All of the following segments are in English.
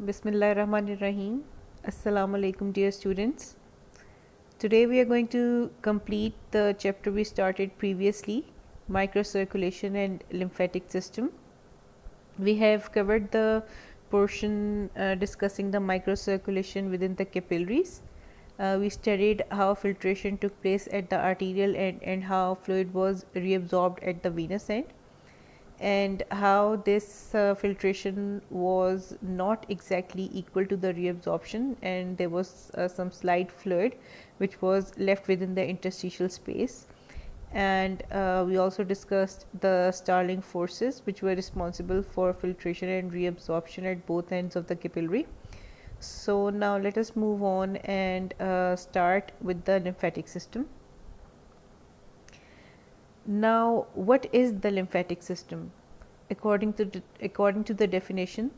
Bismillahirrahmanirrahim. Assalamu alaikum, dear students. Today we are going to complete the chapter we started previously, microcirculation and lymphatic system. We have covered the portion discussing the microcirculation within the capillaries. We studied how filtration took place at the arterial end and how fluid was reabsorbed at the venous end, and how this filtration was not exactly equal to the reabsorption, and there was some slight fluid which was left within the interstitial space. And we also discussed the Starling forces which were responsible for filtration and reabsorption at both ends of the capillary. So now let us move on and start with the lymphatic system. Now, what is the lymphatic system? According to the definition,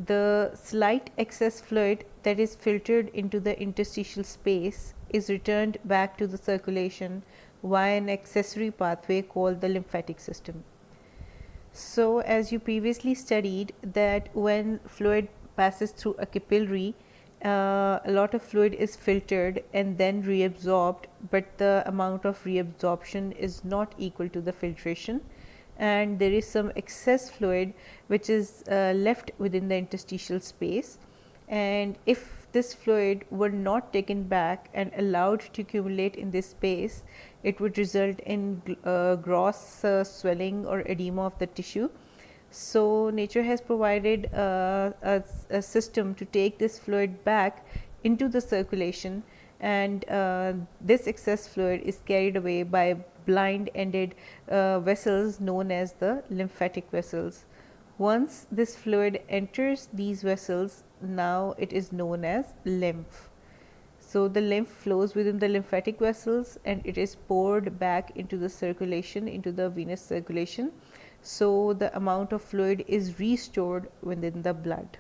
the slight excess fluid that is filtered into the interstitial space is returned back to the circulation via an accessory pathway called the lymphatic system. So, as you previously studied, that when fluid passes through a capillary, a lot of fluid is filtered and then reabsorbed, but the amount of reabsorption is not equal to the filtration, and there is some excess fluid which is left within the interstitial space. And if this fluid were not taken back and allowed to accumulate in this space, it would result in gross swelling or edema of the tissue. So, nature has provided a system to take this fluid back into the circulation, and this excess fluid is carried away by blind ended vessels known as the lymphatic vessels. Once this fluid enters these vessels, now it is known as lymph. So, the lymph flows within the lymphatic vessels and it is poured back into the circulation, into the venous circulation. So, the amount of fluid is restored within the blood.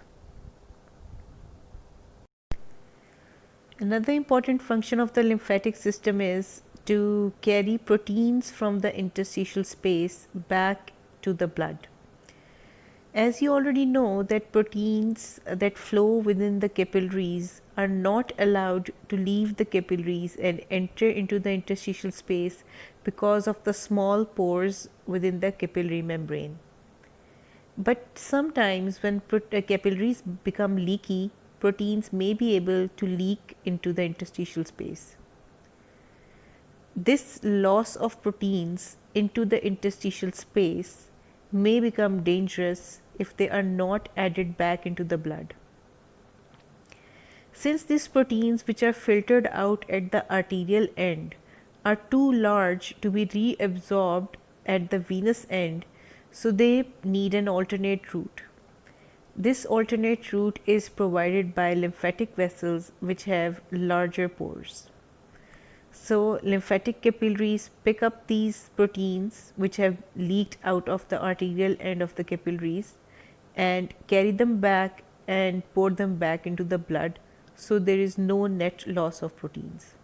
Another important function of the lymphatic system is to carry proteins from the interstitial space back to the blood. As you already know, that proteins that flow within the capillaries are not allowed to leave the capillaries and enter into the interstitial space because of the small pores within the capillary membrane. But sometimes when capillaries become leaky, proteins may be able to leak into the interstitial space. This loss of proteins into the interstitial space may become dangerous if they are not added back into the blood. Since these proteins which are filtered out at the arterial end are too large to be reabsorbed at the venous end, so they need an alternate route. This alternate route is provided by lymphatic vessels which have larger pores. So, lymphatic capillaries pick up these proteins which have leaked out of the arterial end of the capillaries and carry them back and pour them back into the blood, so there is no net loss of proteins.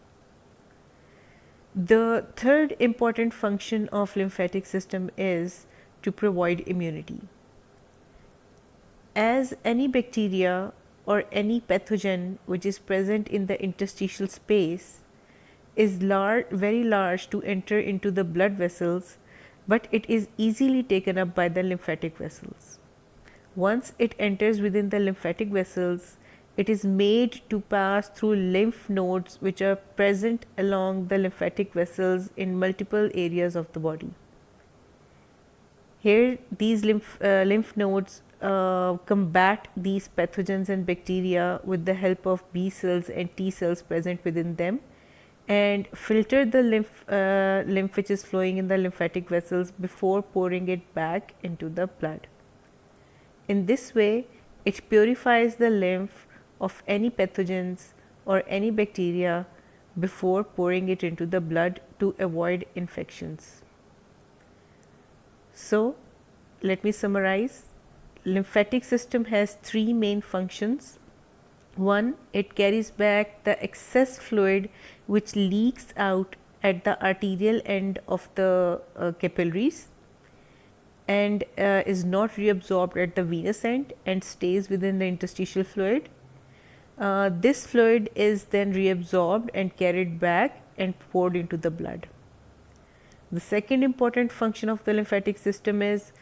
The third important function of lymphatic system is to provide immunity. As any bacteria or any pathogen which is present in the interstitial space is very large to enter into the blood vessels, but it is easily taken up by the lymphatic vessels. Once it enters within the lymphatic vessels, it is made to pass through lymph nodes which are present along the lymphatic vessels in multiple areas of the body. Here, these lymph nodes combat these pathogens and bacteria with the help of B cells and T cells present within them, and filter the lymph which is flowing in the lymphatic vessels before pouring it back into the blood. In this way, it purifies the lymph of any pathogens or any bacteria before pouring it into the blood to avoid infections. So, let me summarize. Lymphatic system has three main functions. One, it carries back the excess fluid which leaks out at the arterial end of the capillaries. and is not reabsorbed at the venous end and stays within the interstitial fluid. This fluid is then reabsorbed and carried back and poured into the blood. The second important function of the lymphatic system is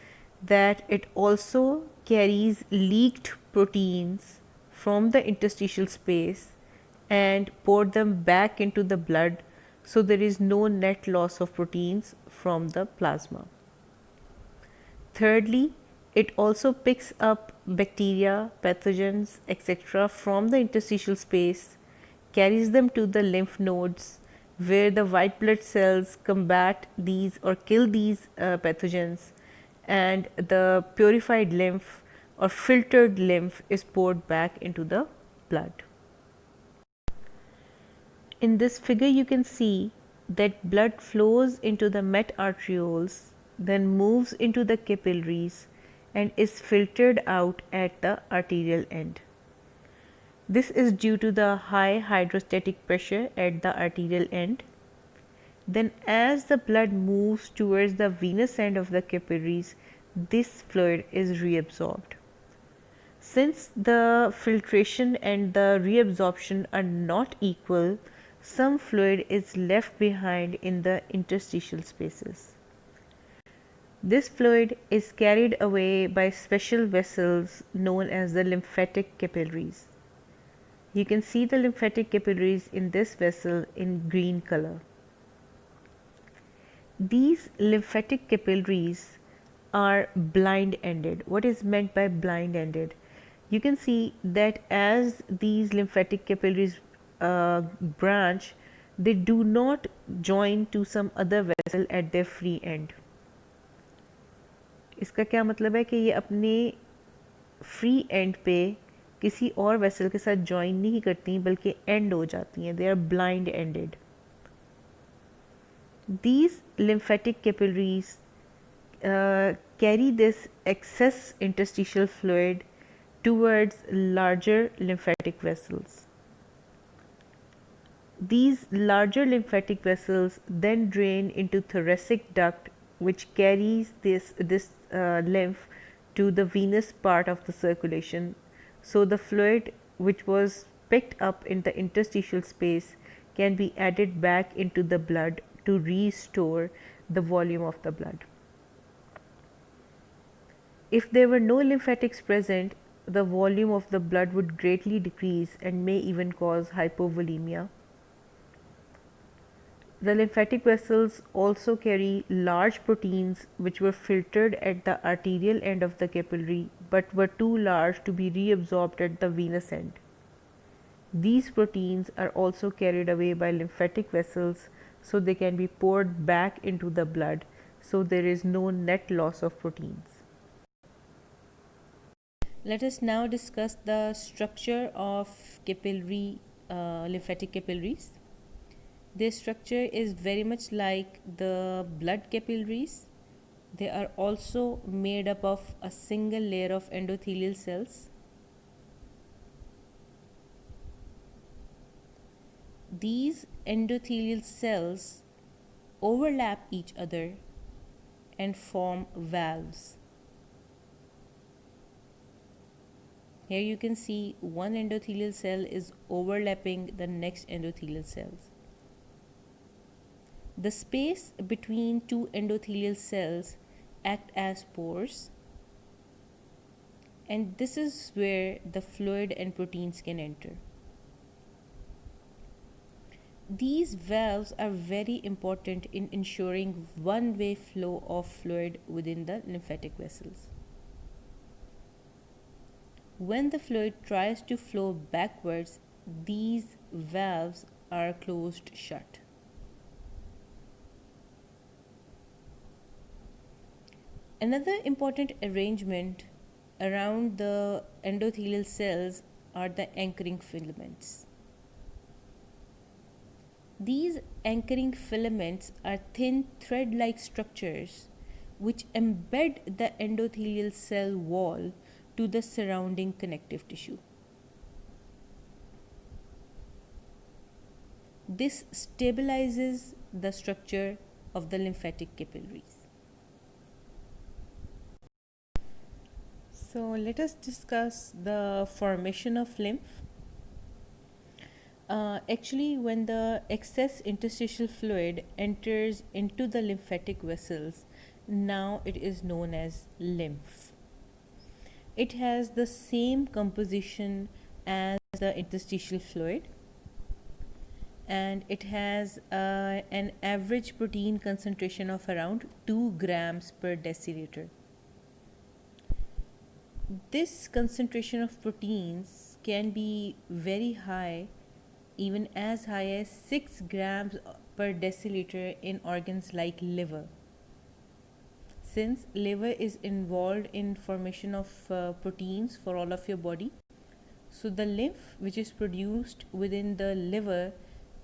that it also carries leaked proteins from the interstitial space and pour them back into the blood, so there is no net loss of proteins from the plasma. Thirdly, it also picks up bacteria, pathogens, etc. from the interstitial space, carries them to the lymph nodes where the white blood cells combat these or kill these pathogens, and the purified lymph or filtered lymph is poured back into the blood. In this figure you can see that blood flows into the met arterioles, then moves into the capillaries and is filtered out at the arterial end. This is due to the high hydrostatic pressure at the arterial end. Then as the blood moves towards the venous end of the capillaries, this fluid is reabsorbed. Since the filtration and the reabsorption are not equal, some fluid is left behind in the interstitial spaces. This fluid is carried away by special vessels known as the lymphatic capillaries. You can see the lymphatic capillaries in this vessel in green color. These lymphatic capillaries are blind-ended. What is meant by blind-ended? You can see that as these lymphatic capillaries branch, they do not join to some other vessel at their free end. इसका क्या मतलब है कि ये अपने free and पे किसी और वेसल के साथ ज्वाइन नहीं करती बल्कि एंड हो जाती हैं. They are blind ended. These lymphatic capillaries carry this excess interstitial fluid towards larger lymphatic vessels. These larger lymphatic vessels then drain into thoracic duct, which carries this lymph to the venous part of the circulation. So the fluid which was picked up in the interstitial space can be added back into the blood to restore the volume of the blood. If there were no lymphatics present, the volume of the blood would greatly decrease and may even cause hypovolemia. The lymphatic vessels also carry large proteins which were filtered at the arterial end of the capillary but were too large to be reabsorbed at the venous end. These proteins are also carried away by lymphatic vessels, so they can be poured back into the blood, so there is no net loss of proteins. Let us now discuss the structure of capillary lymphatic capillaries. Their structure is very much like the blood capillaries. They are also made up of a single layer of endothelial cells. These endothelial cells overlap each other and form valves. Here you can see one endothelial cell is overlapping the next endothelial cells. The space between two endothelial cells act as pores, and this is where the fluid and proteins can enter. These valves are very important in ensuring one-way flow of fluid within the lymphatic vessels. When the fluid tries to flow backwards, these valves are closed shut. Another important arrangement around the endothelial cells are the anchoring filaments. These anchoring filaments are thin thread-like structures which embed the endothelial cell wall to the surrounding connective tissue. This stabilizes the structure of the lymphatic capillaries. So let us discuss the formation of lymph. Actually, when the excess interstitial fluid enters into the lymphatic vessels, now it is known as lymph. It has the same composition as the interstitial fluid, and it has an average protein concentration of around 2 grams per deciliter. This concentration of proteins can be very high, even as high as 6 grams per deciliter in organs like liver. Since liver is involved in formation of proteins for all of your body, so the lymph which is produced within the liver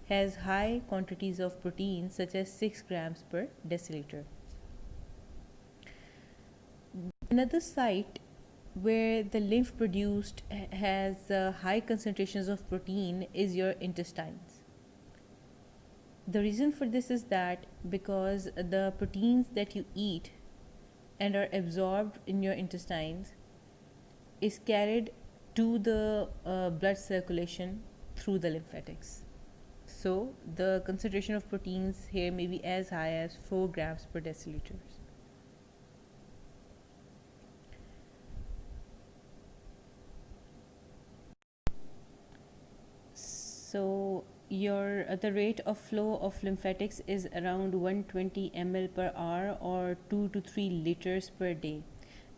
has high quantities of protein such as 6 grams per deciliter. Another site where the lymph produced has high concentrations of protein is your intestines. The reason for this is that because the proteins that you eat and are absorbed in your intestines is carried to the blood circulation through the lymphatics. So the concentration of proteins here may be as high as 4 grams per deciliter. So your the rate of flow of lymphatics is around 120 ml per hour or 2 to 3 liters per day.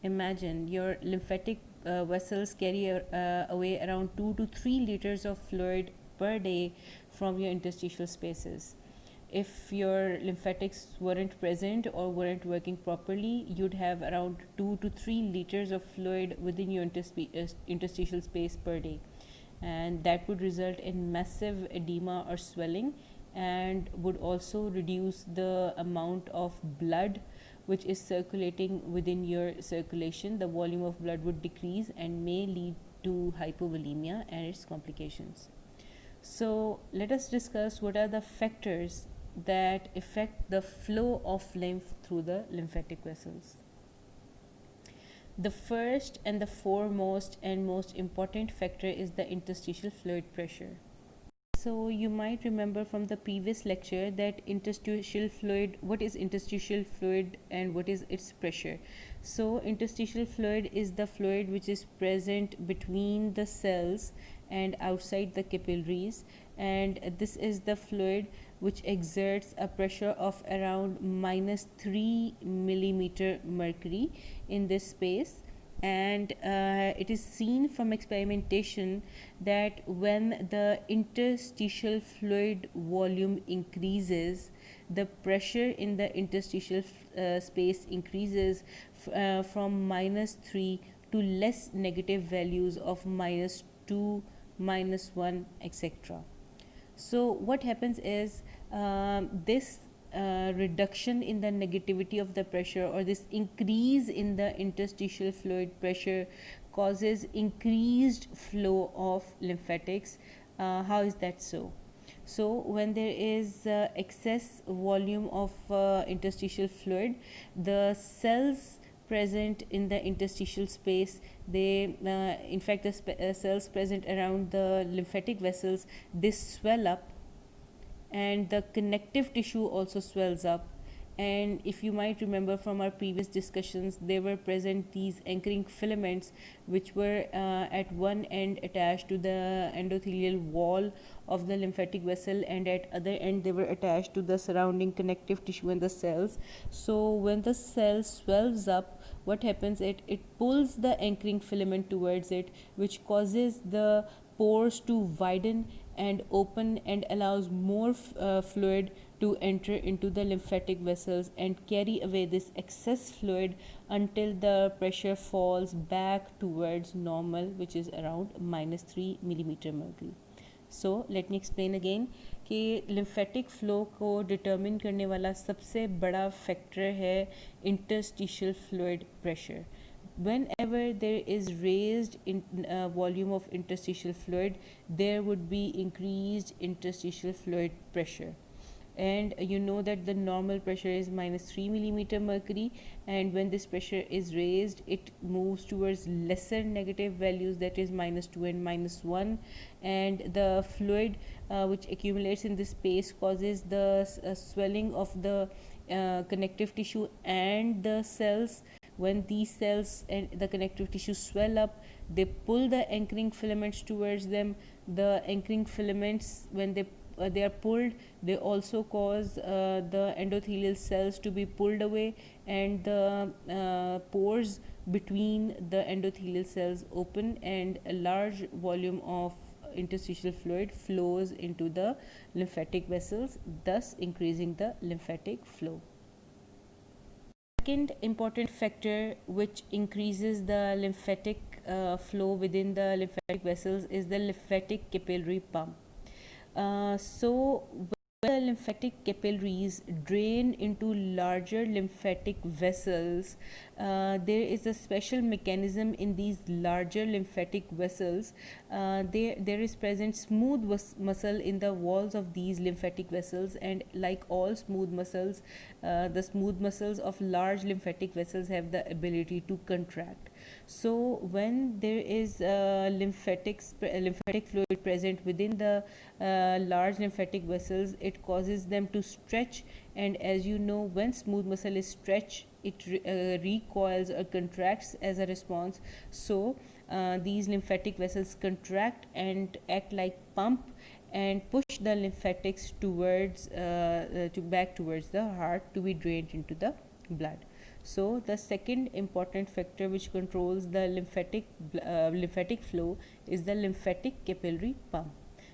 Imagine your lymphatic vessels carry away around 2 to 3 liters of fluid per day from your interstitial spaces. If your lymphatics weren't present or weren't working properly, you'd have around 2 to 3 liters of fluid within your interstitial space per day, and that would result in massive edema or swelling, and would also reduce the amount of blood which is circulating within your circulation. The volume of blood would decrease and may lead to hypovolemia and its complications. So let us discuss what are the factors that affect the flow of lymph through the lymphatic vessels. The first and the foremost and most important factor is the interstitial fluid pressure. So you might remember from the previous lecture that interstitial fluid, what is interstitial fluid and what is its pressure. So interstitial fluid is the fluid which is present between the cells and outside the capillaries, and this is the fluid which exerts a pressure of around -3 millimeter mercury in this space. And it is seen from experimentation that when the interstitial fluid volume increases, the pressure in the interstitial space increases from -3 to less negative values of -2, -1, etc. So what happens is this reduction in the negativity of the pressure, or this increase in the interstitial fluid pressure, causes increased flow of lymphatics. How is that so? So when there is excess volume of interstitial fluid, the cells present in the interstitial space, they in fact the cells present around the lymphatic vessels, they swell up, and the connective tissue also swells up. And if you might remember from our previous discussions, there were present these anchoring filaments which were at one end attached to the endothelial wall of the lymphatic vessel, and at other end they were attached to the surrounding connective tissue and the cells. So when the cell swells up, what happens, it pulls the anchoring filament towards it, which causes the pores to widen and open and allows more fluid to enter into the lymphatic vessels and carry away this excess fluid until the pressure falls back towards normal, which is around -3 millimeter mercury. So let me explain again कि lymphatic flow को determine करने वाला सबसे बड़ा factor है interstitial fluid pressure. Whenever there is raised in volume of interstitial fluid, there would be increased interstitial fluid pressure. and you know that the normal pressure is -3 millimeter mercury, and when this pressure is raised it moves towards lesser negative values, that is -2 and -1, and the fluid which accumulates in this space causes the swelling of the connective tissue and the cells. When these cells and the connective tissue swell up, they pull the anchoring filaments towards them. The anchoring filaments, when they are pulled, they also cause the endothelial cells to be pulled away, and the pores between the endothelial cells open, and a large volume of interstitial fluid flows into the lymphatic vessels, thus increasing the lymphatic flow. Second important factor which increases the lymphatic flow within the lymphatic vessels is the lymphatic capillary pump. So when the lymphatic capillaries drain into larger lymphatic vessels, there is a special mechanism in these larger lymphatic vessels. There is present smooth muscle in the walls of these lymphatic vessels, and like all smooth muscles, the smooth muscles of large lymphatic vessels have the ability to contract. So when there is lymphatic fluid present within the large lymphatic vessels, it causes them to stretch, and as you know, when smooth muscle is stretched, it recoils or contracts as a response. So these lymphatic vessels contract and act like pump and push the lymphatics towards back towards the heart to be drained into the blood. So the second important factor which controls the lymphatic flow is the lymphatic capillary pump.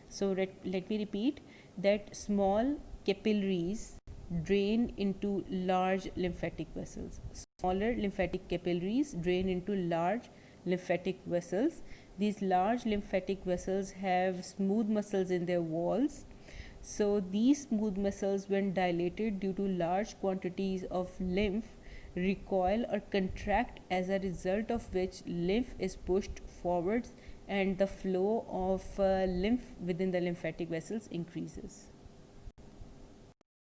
So let me repeat that small capillaries drain into large lymphatic vessels. Smaller lymphatic capillaries drain into large lymphatic vessels. These large lymphatic vessels have smooth muscles in their walls. So these smooth muscles, when dilated due to large quantities of lymph, recoil or contract, as a result of which lymph is pushed forwards and the flow of lymph within the lymphatic vessels increases.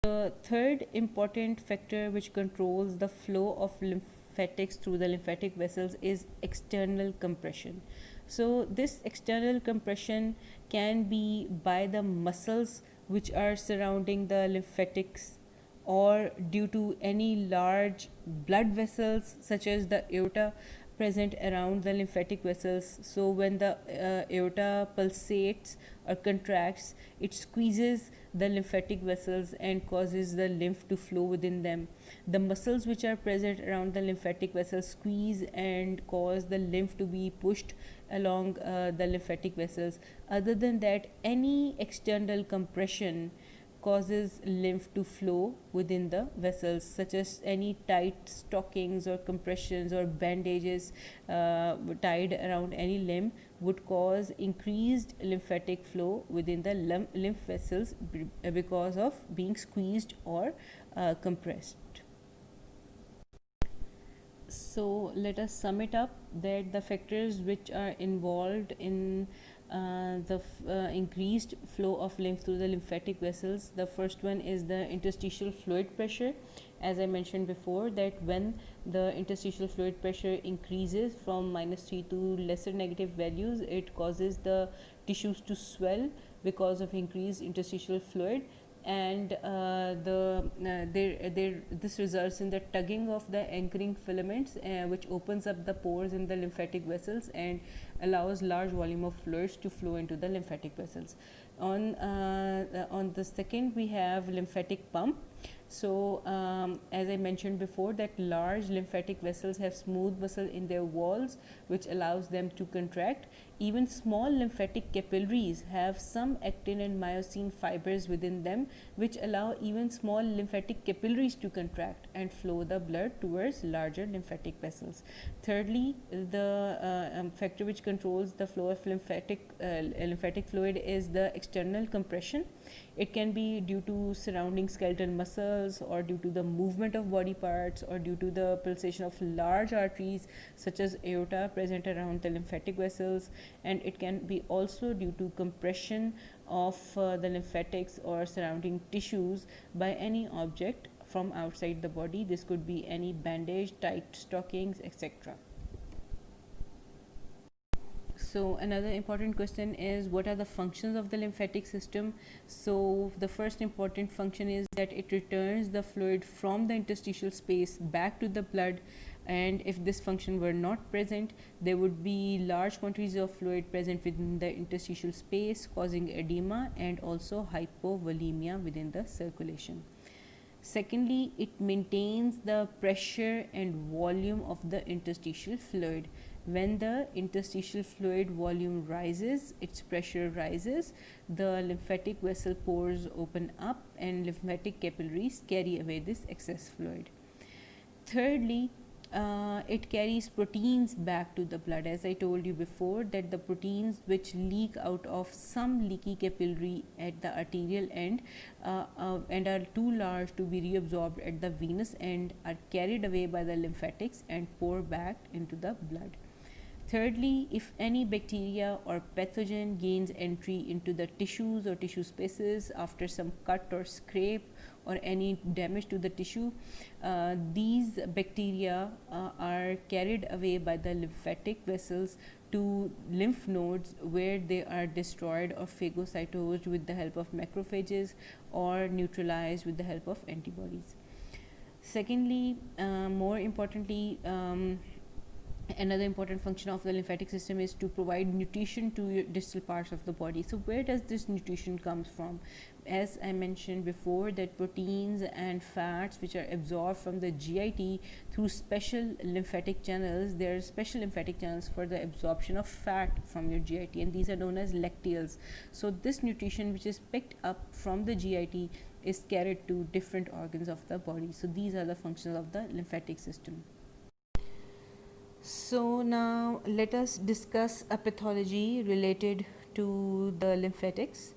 The third important factor which controls the flow of lymphatics through the lymphatic vessels is external compression. So this external compression can be by the muscles which are surrounding the lymphatics, or due to any large blood vessels such as the aorta present around the lymphatic vessels. So when the aorta pulsates or contracts, it squeezes the lymphatic vessels and causes the lymph to flow within them. The muscles which are present around the lymphatic vessels squeeze and cause the lymph to be pushed along the lymphatic vessels. Other than that, any external compression causes lymph to flow within the vessels, such as any tight stockings or compressions or bandages tied around any limb would cause increased lymphatic flow within the lymph vessels because of being squeezed or compressed. So let us sum it up that the factors which are involved in the increased flow of lymph through the lymphatic vessels. The first one is the interstitial fluid pressure. As I mentioned before, that when the interstitial fluid pressure increases from -3 to lesser negative values, it causes the tissues to swell because of increased interstitial fluid, and this results in the tugging of the anchoring filaments, which opens up the pores in the lymphatic vessels and allows large volume of fluids to flow into the lymphatic vessels. On the second, we have lymphatic pump. So as I mentioned before, that large lymphatic vessels have smooth muscle in their walls which allows them to contract. Even small lymphatic capillaries have some actin and myosin fibers within them which allow even small lymphatic capillaries to contract and flow the blood towards larger lymphatic vessels. Thirdly, the factor which controls the flow of lymphatic fluid is the external compression. It can be due to surrounding skeletal muscles muscles, or due to the movement of body parts, or due to the pulsation of large arteries such as aorta present around the lymphatic vessels. And it can be also due to compression of the lymphatics or surrounding tissues by any object from outside the body. This could be any bandage, tight stockings, etc. So another important question is, what are the functions of the lymphatic system? So the first important function is that it returns the fluid from the interstitial space back to the blood, and if this function were not present, there would be large quantities of fluid present within the interstitial space, causing edema and also hypovolemia within the circulation. Secondly, it maintains the pressure and volume of the interstitial fluid. When the interstitial fluid volume rises, its pressure rises, the lymphatic vessel pores open up and lymphatic capillaries carry away this excess fluid. Thirdly, it carries proteins back to the blood. As I told you before, that the proteins which leak out of some leaky capillary at the arterial end and are too large to be reabsorbed at the venous end are carried away by the lymphatics and pour back into the blood. Thirdly, if any bacteria or pathogen gains entry into the tissues or tissue spaces after some cut or scrape or any damage to the tissue, these bacteria are carried away by the lymphatic vessels to lymph nodes, where they are destroyed or phagocytosed with the help of macrophages or neutralized with the help of antibodies. Secondly, more importantly, another important function of the lymphatic system is to provide nutrition to distal parts of the body. So where does this nutrition comes from? As I mentioned before, that proteins and fats which are absorbed from the GIT through special lymphatic channels, there are special lymphatic channels for the absorption of fat from your GIT, and these are known as lacteals. So this nutrition which is picked up from the GIT is carried to different organs of the body. So these are the functions of the lymphatic system. So now let us discuss a pathology related to the lymphatics.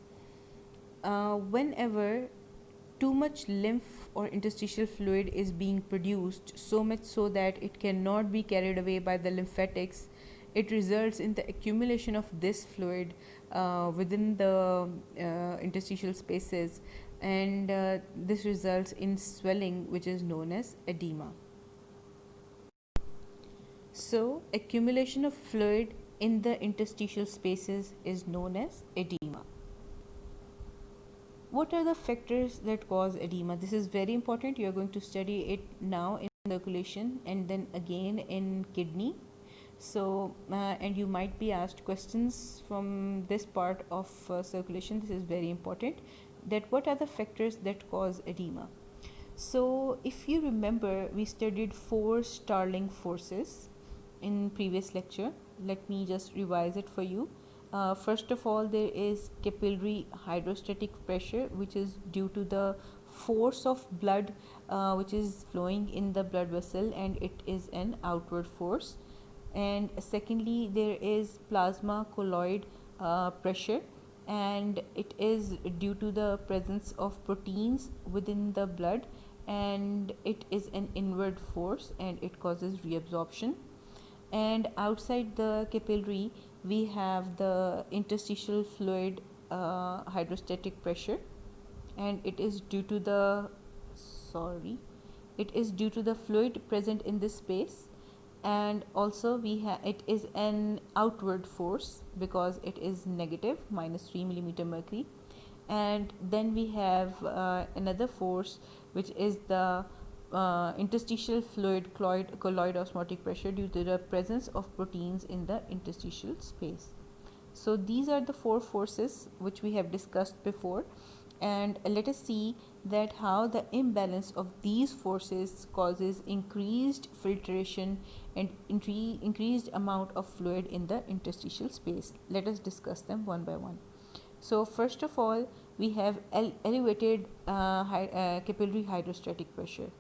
Whenever too much lymph or interstitial fluid is being produced, so much so that it cannot be carried away by the lymphatics, it results in the accumulation of this fluid within the interstitial spaces, and this results in swelling, which is known as edema. So, accumulation of fluid in the interstitial spaces is known as edema. What are the factors that cause edema? This is very important. You are going to study it now in circulation and then again in kidney. So, and you might be asked questions from this part of circulation. This is very important. That what are the factors that cause edema? So, if you remember, we studied 4 Starling forces in previous lecture. Let me just revise it for you. First of all, there is capillary hydrostatic pressure, which is due to the force of blood which is flowing in the blood vessel, and it is an outward force. And secondly, there is plasma colloid pressure, and it is due to the presence of proteins within the blood, and it is an inward force and it causes reabsorption. And outside the capillary, we have the interstitial fluid hydrostatic pressure, and it is due to the fluid present in this space. And also it is an outward force because it is negative, -3 millimeter mercury. And then we have another force, which is the interstitial fluid colloid osmotic pressure, due to the presence of proteins in the interstitial space. So these are the 4 forces which we have discussed before, and let us see that how the imbalance of these forces causes increased filtration and increased amount of fluid in the interstitial space. Let us discuss them one by one. So first of all, we have elevated capillary hydrostatic pressure.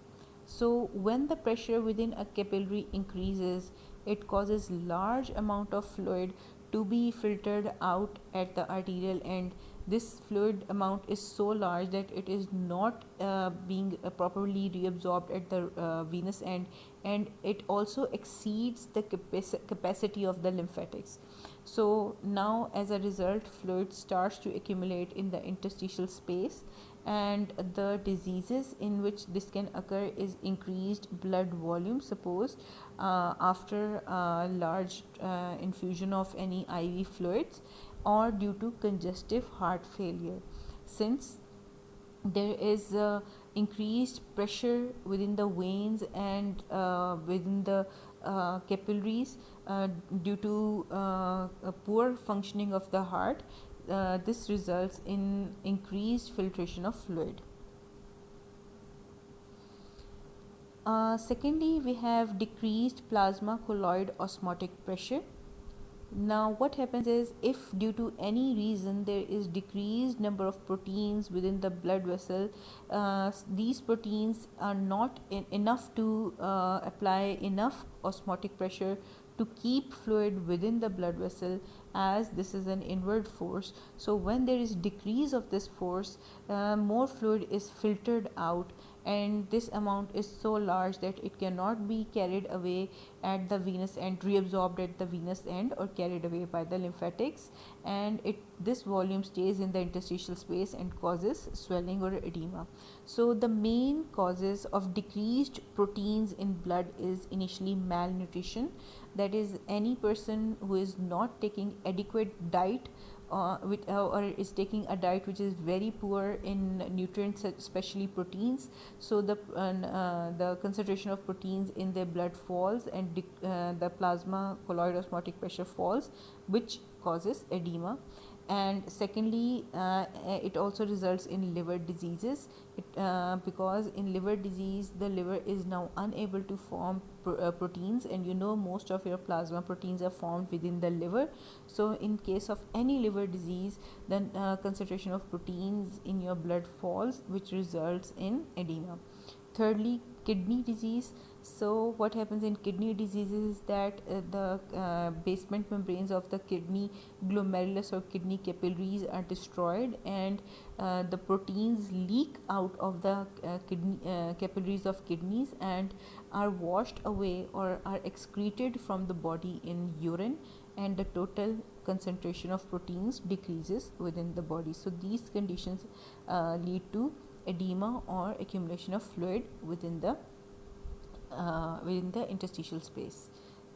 So when the pressure within a capillary increases, it causes large amount of fluid to be filtered out at the arterial end. this fluid amount is so large that it is not being properly reabsorbed at the venous end, and it also exceeds the capacity of the lymphatics. So now as a result, fluid starts to accumulate in the interstitial space, and the diseases in which this can occur is increased blood volume, suppose after large infusion of any IV fluids, or due to congestive heart failure, since there is increased pressure within the veins and within the capillaries due to a poor functioning of the heart. This results in increased filtration of fluid. Secondly, we have decreased plasma colloid osmotic pressure. Now what happens is, if due to any reason there is decreased number of proteins within the blood vessel, these proteins are not enough to apply enough osmotic pressure to keep fluid within the blood vessel, as this is an inward force. So when there is decrease of this force, more fluid is filtered out, and this amount is so large that it cannot be carried away at the venous end, reabsorbed at the venous end, or carried away by the lymphatics, and this volume stays in the interstitial space and causes swelling or edema. So the main causes of decreased proteins in blood is initially malnutrition, that is, any person who is not taking adequate diet or is taking a diet which is very poor in nutrients, especially proteins. So the concentration of proteins in their blood falls, and the plasma colloid osmotic pressure falls, which causes edema. And secondly, it also results in liver diseases, because in liver disease the liver is now unable to form proteins, and most of your plasma proteins are formed within the liver. So in case of any liver disease, then concentration of proteins in your blood falls, which results in edema. Thirdly, kidney disease. So what happens in kidney disease is that the basement membranes of the kidney glomerulus or kidney capillaries are destroyed, and the proteins leak out of the kidney capillaries of kidneys and are washed away or are excreted from the body in urine, and the total concentration of proteins decreases within the body. So these conditions lead to edema or accumulation of fluid within the interstitial space.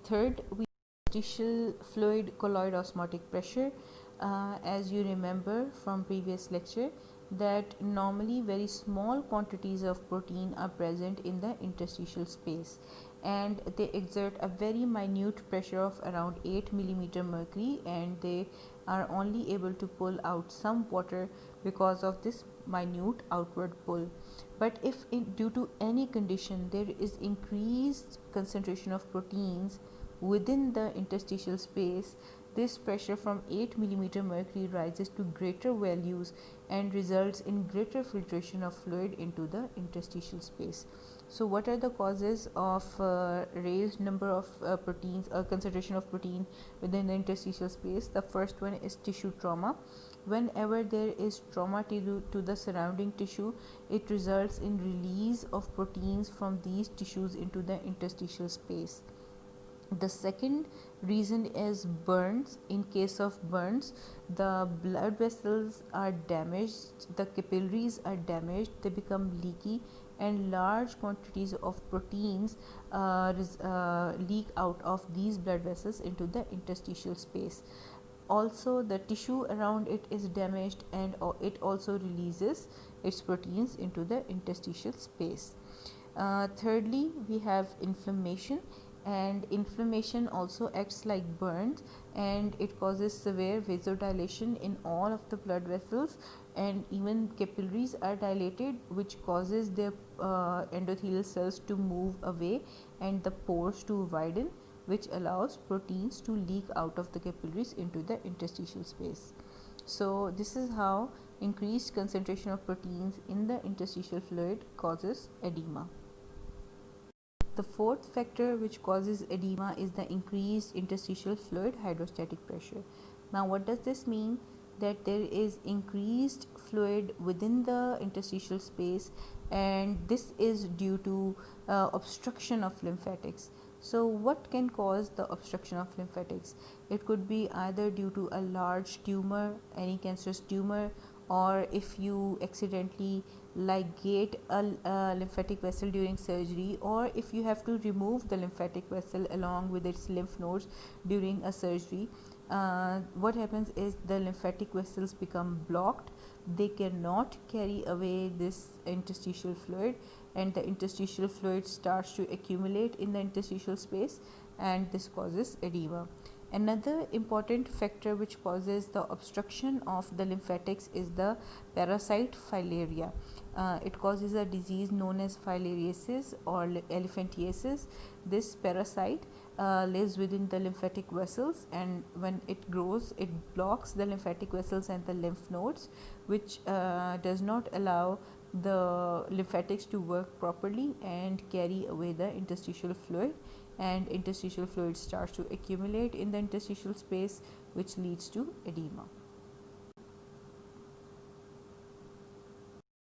Third, we interstitial fluid colloid osmotic pressure. As you remember from previous lecture, that normally very small quantities of protein are present in the interstitial space, and they exert a very minute pressure of around 8 millimeter mercury, and they are only able to pull out some water because of this minute outward pull. But if due to any condition there is increased concentration of proteins within the interstitial space, this pressure from 8 millimeter mercury rises to greater values and results in greater filtration of fluid into the interstitial space. So what are the causes of raised number of proteins or concentration of protein within the interstitial space? The first one is tissue trauma. Whenever there is trauma to the surrounding tissue, it results in release of proteins from these tissues into the interstitial space. The second reason is burns. In case of burns, the blood vessels are damaged, the capillaries are damaged, they become leaky, and large quantities of proteins leak out of these blood vessels into the interstitial space. Also, the tissue around it is damaged, and it also releases its proteins into the interstitial space. Thirdly, we have inflammation, and inflammation also acts like burns, and it causes severe vasodilation in all of the blood vessels, and even capillaries are dilated, which causes their endothelial cells to move away and the pores to widen, which allows proteins to leak out of the capillaries into the interstitial space. So this is how increased concentration of proteins in the interstitial fluid causes edema. The fourth factor which causes edema is the increased interstitial fluid hydrostatic pressure. Now what does this mean? that there is increased fluid within the interstitial space, and this is due to obstruction of lymphatics. So what can cause the obstruction of lymphatics? It could be either due to a large tumor, any cancerous tumor, or if you accidentally ligate a lymphatic vessel during surgery, or if you have to remove the lymphatic vessel along with its lymph nodes during a surgery. What happens is the lymphatic vessels become blocked, they cannot carry away this interstitial fluid, and the interstitial fluid starts to accumulate in the interstitial space, and this causes edema. Another important factor which causes the obstruction of the lymphatics is the parasite filaria. It causes a disease known as filariasis or elephantiasis. This parasite lives within the lymphatic vessels, and when it grows, it blocks the lymphatic vessels and the lymph nodes, which does not allow the lymphatics to work properly and carry away the interstitial fluid, and interstitial fluid starts to accumulate in the interstitial space, which leads to edema.